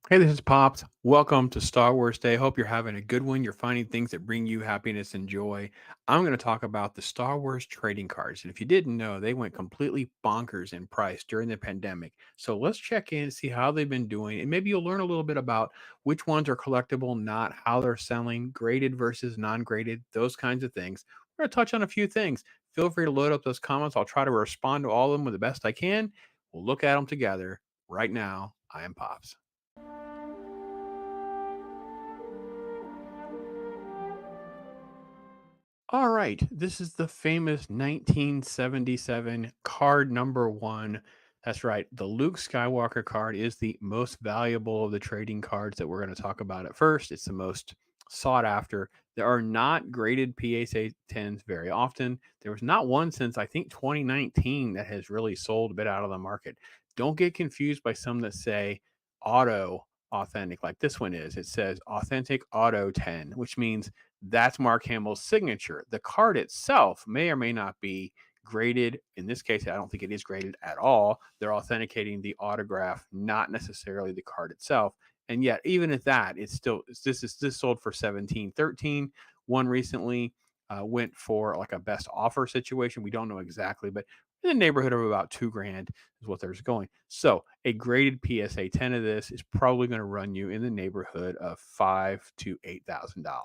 Hey, this is Pops. Welcome to Star Wars Day. Hope you're having a good one. You're finding things that bring you happiness and joy. I'm going to talk about the Star Wars trading cards. And if you didn't know, they went completely bonkers in price during the pandemic. So let's check in and see how they've been doing. And maybe you'll learn a little bit about which ones are collectible, not how they're selling, graded versus non graded, those kinds of things. We're going to touch on a few things. Feel free to load up those comments. I'll try to respond to all of them with the best I can. We'll look at them together right now. I am Pops. All right, this is the famous 1977 card number one. That's right. The Luke Skywalker card is the most valuable of the trading cards that we're going to talk about at first. It's the most sought after. There are not graded PSA 10s very often. There was not one since I think 2019 that has really sold a bit out of the market. Don't get confused by some that say auto authentic, like this one is. It says authentic auto 10, which means that's Mark Hamill's signature. The card itself may or may not be graded. In this case, I don't think it is graded at all. They're authenticating the autograph, not necessarily the card itself. And yet, even at that, it's still this sold for 1713. One recently went for like a best offer situation. We don't know exactly, but in the neighborhood of about $2,000 is what there's going. So a graded PSA 10 of this is probably going to run you in the neighborhood of $5,000 to $8,000.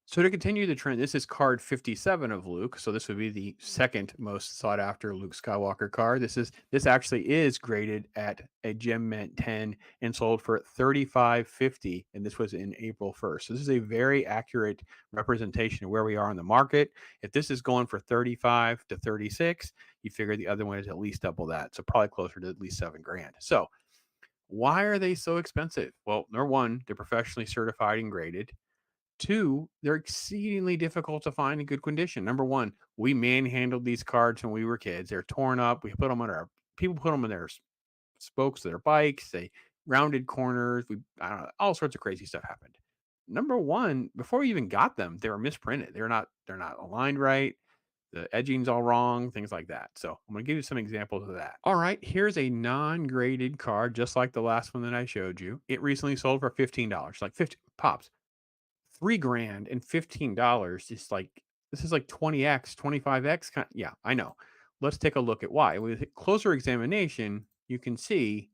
So to continue the trend, this is card 57 of Luke. So this would be the second most sought after Luke Skywalker card. This actually is graded at a Gem Mint 10 and sold for $35.50, and this was in April 1st. So this is a very accurate representation of where we are in the market. If this is going for 35 to 36, you figure the other one is at least double that. So probably closer to at least $7,000. So why are they so expensive? Well, number one, they're professionally certified and graded. Two, they're exceedingly difficult to find in good condition. Number one, we manhandled these cards when we were kids. They're torn up. We put them on our people put them in their spokes of their bikes. They rounded corners. I don't know, all sorts of crazy stuff happened. Number one, before we even got them, they were misprinted. They're not aligned right. The edging's all wrong, things like that. So I'm going to give you some examples of that. All right, here's a non-graded card, just like the last one that I showed you. It recently sold for $15, like 50 pops. $3,000 and $15 is like this is like 20x, 25x. Yeah, I know. Let's take a look at why. With closer examination, you can see.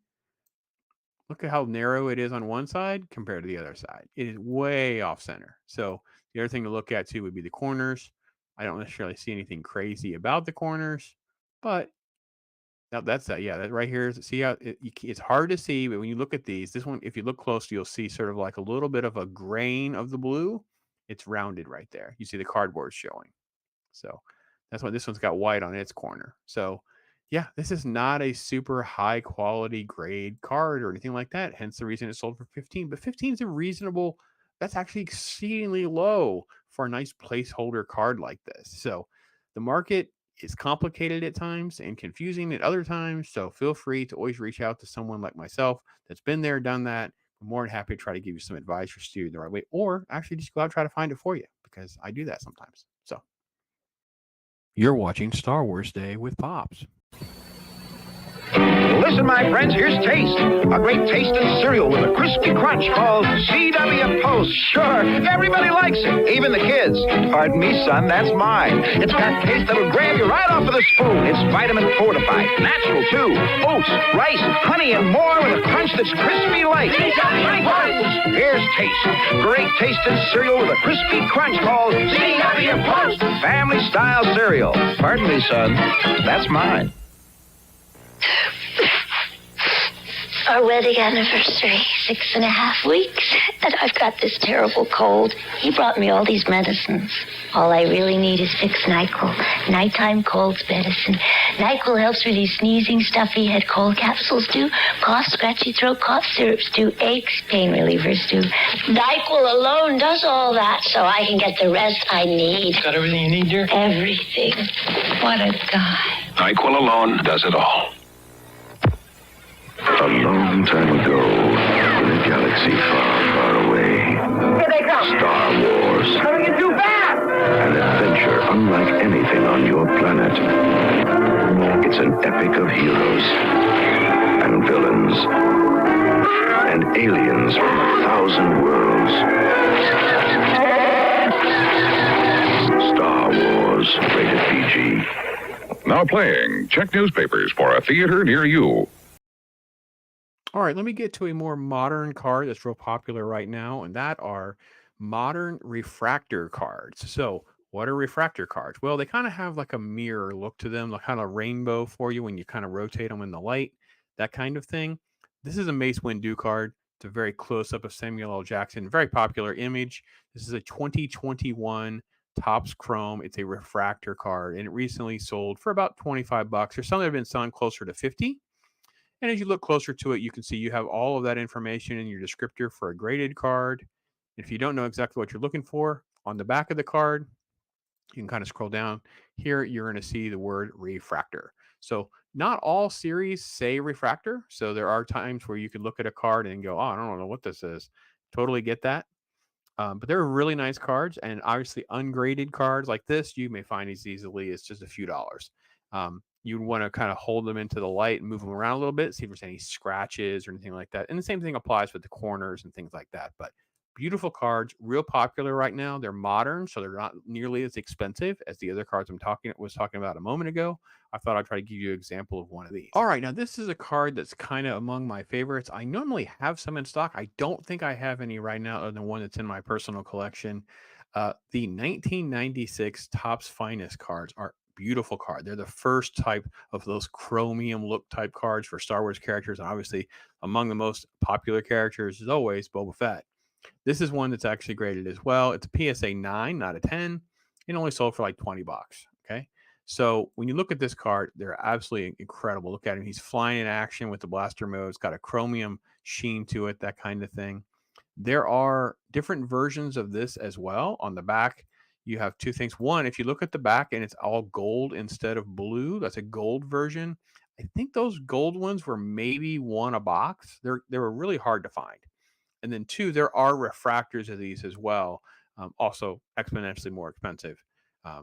Look at how narrow it is on one side compared to the other side. It is way off center. So the other thing to look at too would be the corners. I don't necessarily see anything crazy about the corners, but now that's that. Yeah, that right here is see how it's hard to see, but when you look at these, this one, if you look close, you'll see sort of like a little bit of a grain of the blue. It's rounded right there. You see the cardboard showing. So that's why this one's got white on its corner. So yeah, this is not a super high quality grade card or anything like that. Hence the reason it sold for 15. But 15 is a reasonable, that's actually exceedingly low for a nice placeholder card like this. So the market is complicated at times and confusing at other times. So feel free to always reach out to someone like myself that's been there, done that. I'm more than happy to try to give you some advice or steer you the right way, or actually just go out and try to find it for you because I do that sometimes. So you're watching Star Wars Day with Pops. Listen, my friends, here's Taste. A great tasting cereal with a crispy crunch called CW Post. Sure, everybody likes it, even the kids. Pardon me, son, that's mine. It's got taste that'll grab you right off of the spoon. It's vitamin fortified, natural too. Oats, rice, honey, and more with a crunch that's crispy light. Post. Here's Taste. Great tasting cereal with a crispy crunch called CW Post. Family style cereal. Pardon me, son, that's mine. Our wedding anniversary, 6.5 weeks, and I've got this terrible cold. He brought me all these medicines. All I really need is Vicks NyQuil, nighttime colds medicine. NyQuil helps relieve sneezing, stuffy head cold capsules do, cough, scratchy throat, cough syrups do, aches, pain relievers do. NyQuil alone does all that, so I can get the rest I need. Got everything you need, dear? Everything. What a guy. NyQuil alone does it all. A long time ago, in a galaxy far, far away. Here they come. Star Wars. Coming in too fast. An adventure unlike anything on your planet. It's an epic of heroes and villains and aliens from 1,000 worlds. Star Wars, rated PG. Now playing. Check newspapers for a theater near you. All right, let me get to a more modern card that's real popular right now, and that are modern refractor cards. So, what are refractor cards? Well, they kind of have like a mirror look to them, like kind of rainbow for you when you kind of rotate them in the light, that kind of thing. This is a Mace Windu card. It's a very close up of Samuel L. Jackson, very popular image. This is a 2021 Topps Chrome. It's a refractor card, and it recently sold for about 25 bucks, or some that have been selling closer to 50. And as you look closer to it, you can see you have all of that information in your descriptor for a graded card. If you don't know exactly what you're looking for, on the back of the card, you can kind of scroll down. Here, you're going to see the word refractor. So not all series say refractor. So there are times where you can look at a card and go, oh, I don't know what this is. Totally get that. But they're really nice cards, and obviously ungraded cards like this, you may find as easily as just a few dollars. You'd want to kind of hold them into the light and move them around a little bit, see if there's any scratches or anything like that. And the same thing applies with the corners and things like that. But beautiful cards, real popular right now. They're modern, so they're not nearly as expensive as the other cards was talking about a moment ago. I thought I'd try to give you an example of one of these. All right, now this is a card that's kind of among my favorites. I normally have some in stock. I don't think I have any right now other than one that's in my personal collection. The 1996 Topps Finest cards are beautiful card. They're the first type of those chromium look type cards for Star Wars characters, and obviously among the most popular characters is always Boba Fett. This is one that's actually graded as well. It's a PSA 9, not a 10. It only sold for like 20 bucks. Okay. So when you look at this card, they're absolutely incredible. Look at him. He's flying in action with the blaster mode. It's got a chromium sheen to it, that kind of thing. There are different versions of this as well. On the back, you have two things. One, if you look at the back and it's all gold instead of blue, that's a gold version. I think those gold ones were maybe one a box. They were really hard to find. And then two, there are refractors of these as well, also exponentially more expensive.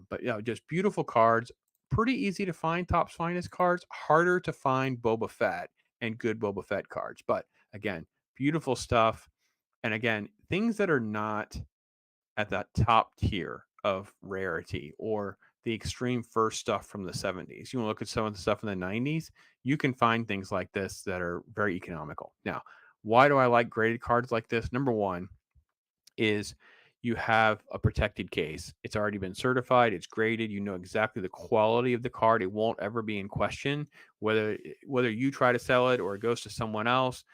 But just beautiful cards, pretty easy to find. Topps Finest cards, harder to find Boba Fett and good Boba Fett cards. But again, beautiful stuff. And again, things that are not at that top tier of rarity or the extreme first stuff from the 70s. You want to look at some of the stuff in the 90s, you can find things like this that are very economical. Now, why do I like graded cards like this? Number one is you have a protected case. It's already been certified, it's graded, you know exactly the quality of the card. It won't ever be in question whether you try to sell it or it goes to someone else.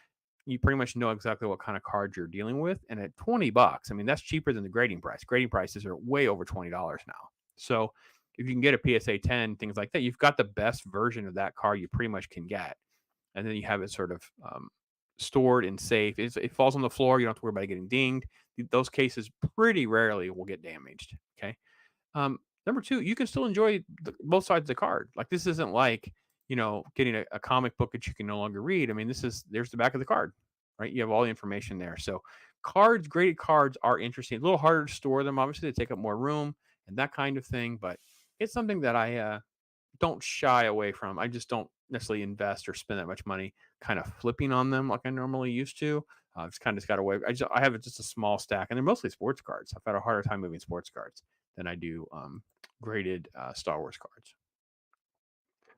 You pretty much know exactly what kind of card you're dealing with. And at 20 bucks, I mean, that's cheaper than the grading price. Grading prices are way over $20 now. So if you can get a PSA 10, things like that, you've got the best version of that card you pretty much can get. And then you have it sort of stored and safe. It falls on the floor. You don't have to worry about it getting dinged. Those cases pretty rarely will get damaged. Okay. Number two, you can still enjoy both sides of the card. Like this isn't like, getting a comic book that you can no longer read. I mean, there's the back of the card, right? You have all the information there. So graded cards are interesting. A little harder to store them. Obviously, they take up more room and that kind of thing. But it's something that I don't shy away from. I just don't necessarily invest or spend that much money kind of flipping on them like I normally used to. It's kind of got away. I have just a small stack, and they're mostly sports cards. I've had a harder time moving sports cards than I do graded Star Wars cards.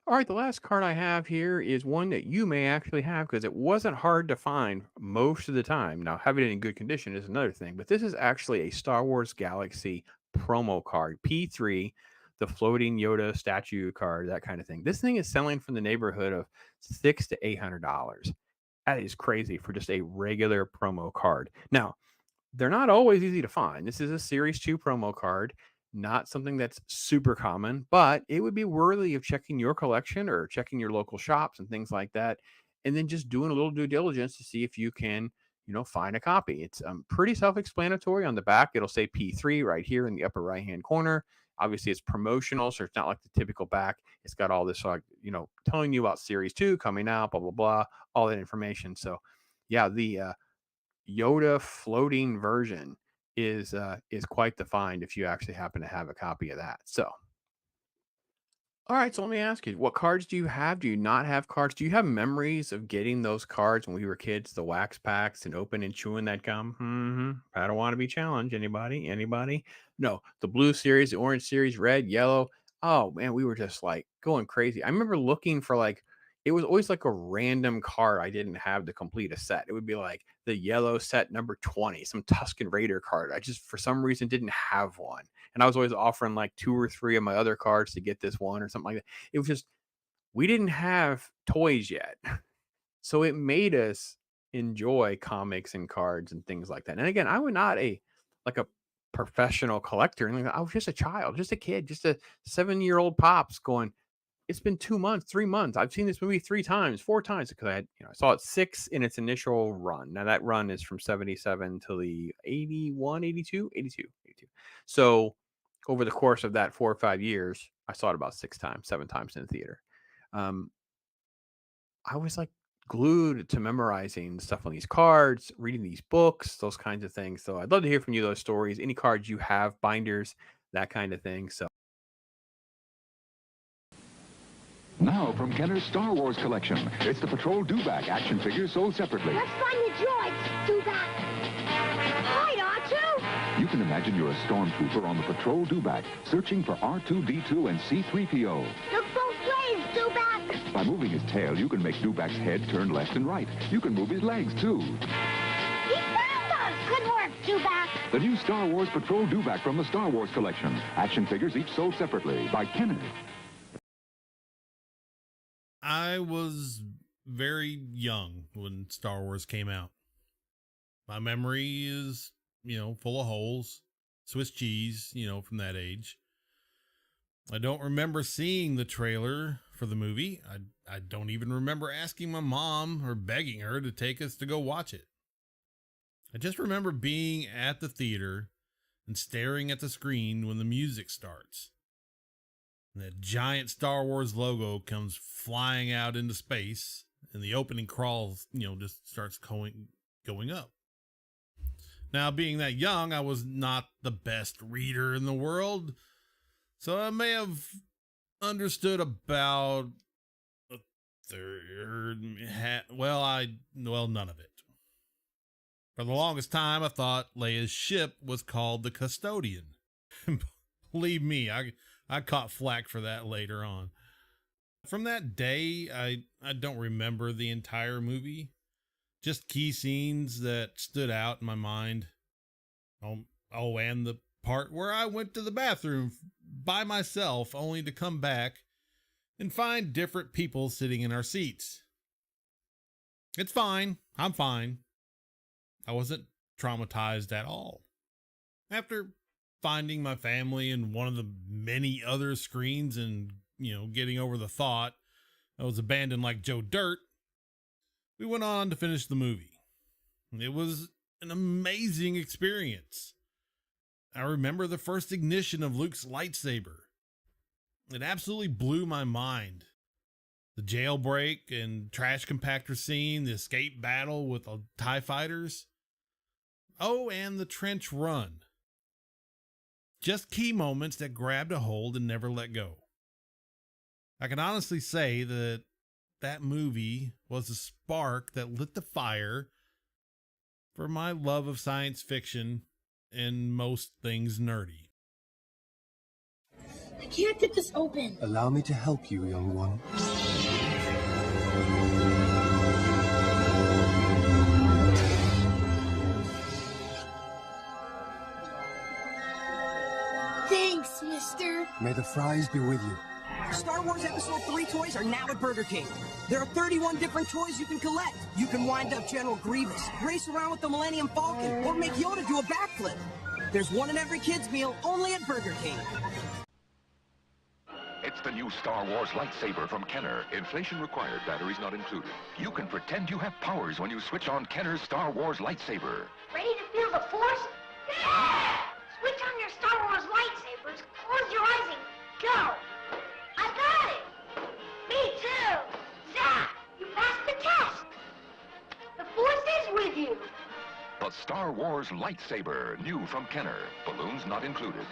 All right, the last card I have here is one that you may actually have because it wasn't hard to find most of the time. Now, having it in good condition is another thing, but this is actually a Star Wars Galaxy promo card, P3, the floating Yoda statue card, that kind of thing. This thing is selling from the neighborhood of $600 to $800. That is crazy for just a regular promo card. Now, they're not always easy to find. This is a Series 2 promo card, not something that's super common, but it would be worthy of checking your collection or checking your local shops and things like that. And then just doing a little due diligence to see if you can, find a copy. It's pretty self-explanatory. On the back, it'll say P3 right here in the upper right-hand corner. Obviously, it's promotional, so it's not like the typical back. It's got all this, telling you about Series 2 coming out, blah, blah, blah, all that information. So, yeah, the Yoda floating version is quite the find if you actually happen to have a copy of that. So All right, so let me ask you, what cards do you have? Do you not have cards? Do you have memories of getting those cards when we were kids, the wax packs and open and chewing that gum? I don't want to be challenged. Anybody? Anybody? No, the blue series, the orange series, red, yellow. Oh man, we were just like going crazy. I remember looking for like it was always like a random card I didn't have to complete a set. It would be like the yellow set number 20, some Tuscan Raider card. I just for some reason didn't have one, and I was always offering like two or three of my other cards to get this one or something like that. It was just we didn't have toys yet, so it made us enjoy comics and cards and things like that. And again, I was not a professional collector, and I was just a child, just a kid, just a 7-year-old pops going. It's been 2 months, 3 months. I've seen this movie three times, four times because I had, I saw it six in its initial run. Now that run is from 77 to the 81, 82, 82, 82. So over the course of that 4 or 5 years, I saw it about six times, seven times in the theater. Um, I was like glued to memorizing stuff on these cards, reading these books, those kinds of things. So I'd love to hear from you those stories, any cards you have, binders, that kind of thing. So Now from Kenner's Star Wars collection, it's the Patrol Dewback action figure sold separately. Let's find the droids. Do that. Hide, R2! You can imagine you're a stormtrooper on the Patrol Dewback, searching for R2-D2 and C-3PO. Look both ways, Dewback. By moving his tail, you can make Dewback's head turn left and right. You can move his legs, too. He found us. Good work, Dewback. The new Star Wars Patrol Dewback from the Star Wars collection. Action figures each sold separately by Kenner. I was very young when Star Wars came out. My memory is, full of holes, Swiss cheese, from that age. I don't remember seeing the trailer for the movie. I don't even remember asking my mom or begging her to take us to go watch it. I just remember being at the theater and staring at the screen when the music starts. And that giant Star Wars logo comes flying out into space, and the opening crawls, just starts going up. Now, being that young, I was not the best reader in the world, so I may have understood about a third, none of it. For the longest time, I thought Leia's ship was called the Custodian. Believe me, I caught flack for that later on. From that day, I don't remember the entire movie. Just key scenes that stood out in my mind. Oh, and the part where I went to the bathroom by myself only to come back and find different people sitting in our seats. It's fine. I'm fine. I wasn't traumatized at all. After finding my family in one of the many other screens and, getting over the thought I was abandoned like Joe Dirt, we went on to finish the movie. It was an amazing experience. I remember the first ignition of Luke's lightsaber. It absolutely blew my mind. The jailbreak and trash compactor scene, the escape battle with the TIE fighters. Oh, and the trench run. Just key moments that grabbed a hold and never let go. I can honestly say that movie was the spark that lit the fire for my love of science fiction and most things nerdy. I can't get this open. Allow me to help you, young one. Thanks, mister. May the fries be with you. Star Wars Episode 3 toys are now at Burger King. There are 31 different toys you can collect. You can wind up General Grievous, race around with the Millennium Falcon, or make Yoda do a backflip. There's one in every kid's meal, only at Burger King. It's the new Star Wars lightsaber from Kenner. Inflation required, batteries not included. You can pretend you have powers when you switch on Kenner's Star Wars lightsaber. Ready to feel the Force? Yeah! Switch on your Star Wars lightsabers, close your eyes, and go! I got it! Me too! Zap! You passed the test! The Force is with you! The Star Wars lightsaber, new from Kenner. Balloons not included.